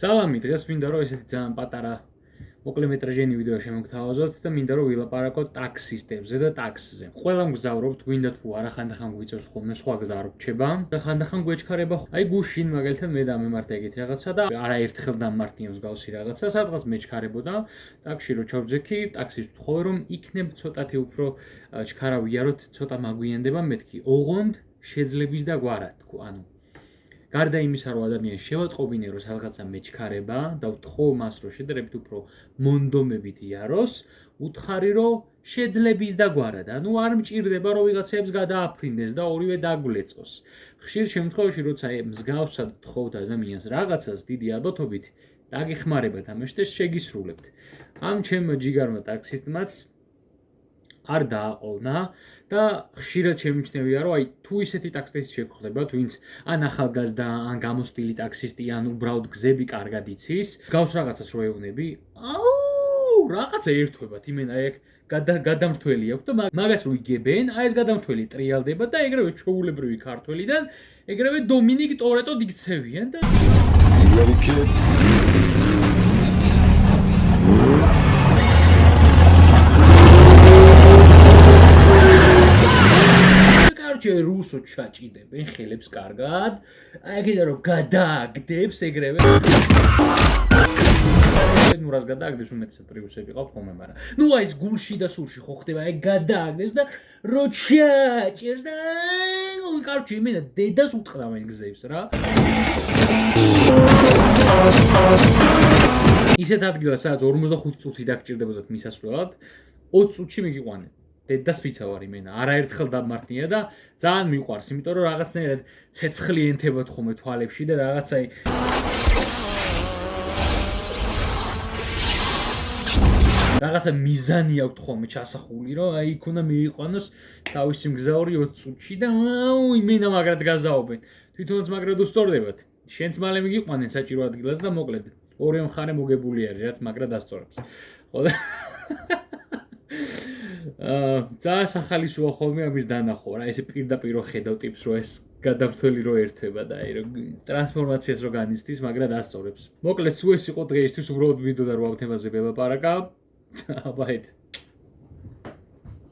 სალამი, დღეს მინდა რომ ესეთი ძალიან პატარა მოკლემეტრაჟიანი ვიდეო შემოგთავაზოთ და მინდა რომ ვილაპარაკოთ ტაქსისტებზე და ტაქსზე. ყველამ გზავრობთ, გვინდა თუ არა ხანდახან გვიწევს ხოლმე სხვა გზა არ გრჩება და ხანდახან გვეჩქარება. აი გუშინ მაგალითად მე დამემართა ეგეთი რაღაცა და არაერთხელ დამმართია მსგავსი რაღაცა, სადღაც მეჩქარებოდა ტაქსში რო ჩავძექი, ტაქსის ვთხოვე რომ იქნებ ცოტათი უფრო ჩქარა ვიაროთ, ცოტა მაგვიანდება მეთქი. ოღონდ შეძლების და გვარად თქო, ანუ გარდა იმისა, რომ ადამიანს შევატყობინე, რომ სადღაცა მეჩქარება და ვთხოვ მას, რომ შედარებით უფრო მონდომებით იაროს, უთხარი, რომ შეძლების და გვარად. ანუ არ მჭირდება, რომ ვიღაცებს გადააფრინდეს და ორივე დაგვლეწოს. ხშირ შემთხვევაში, როცა მსგავსად თხოვთ ადამიანს რაღაცას დიდი ალბათობით, დაგეხმარებათ ამაში და შეგისრულებთ. ამ ჩემმა ჯიგარმა ტაქსისტმაც არ დააყოვნა და ხშირად შემიჩნევია, რომ აი თუ ისეთი ტაქსისტი შეგხვდებათ, ვინც ან ახალგაზრდა, ან გამოსტილი ტაქსისტი, ან უბრალოდ გზები კარგად იცის, გავს რაღაცას რო ეუბნები, რაღაცა ერთვებათ, იმენა ეგ გადამრთველი აქვს და მაგას რო იგებენ, აი ეს გადამრთველი ტრიალდება და ეგრევე ჩვეულებრივი ქართველიდან, ეგრევე დომინიკ ტორეტოდ იქცევიან და რუსო ჩაჭიდებენ ხელებს კარგად, აი კიდე რომ გადააგდებს ეგრევე ნუ რას გადააგდებს უმეტესად პრიუსები ყავთ ხოლმე, მაგრამ ნუ აი ეს გულში და სულში ხო ხდება, აი გადააგდებს და რო ჩაჭერს და კარჩი იმენა დედას უტყდავენ გზებს რა. ისეთ ადგილას სადაც 45 წუთი დაგჭირდებოდათ მისასვლელად, 20 წუთში მიგიყვანენ. დედას ფიცა ვარ იმენა, არაერთხელ დამმართნია და ძალიან მიყვარს, იმიტომ რომ რაღაცნაირად ცეცხლი ენთებათ ხოლმე თვალებში და რაღაცა რაღაცა მიზანი აქვს ხოლმე ჩასახული, რომ აი იქ უნდა მიიყვანოს თავისი მგზავრი 20 წუთში და იმენა მაგრად გაზაობენ. თვითონაც მაგრად უსწორდებათ. შენც მალე მიგიყვანენ საჭირო ადგილას და მოკლედ ორივე მხარე მოგებული არის, რაც მაგრად ასწორებს. ხო და ძალიან სახალისოა ხოლმე ამის დანახვა რა, ესე პირდაპირ ხედავ ტიპს, რომ ეს გადამრთველი რო ერთვება და აი რომ ტრანსფორმაციას რო განიცდის, მაგრად ასწორებს. მოკლედ, სულ ეს იყო დღეისთვის, უბრალოდ მინდოდა რომ ამ თემაზე ველაპარაკა. აბა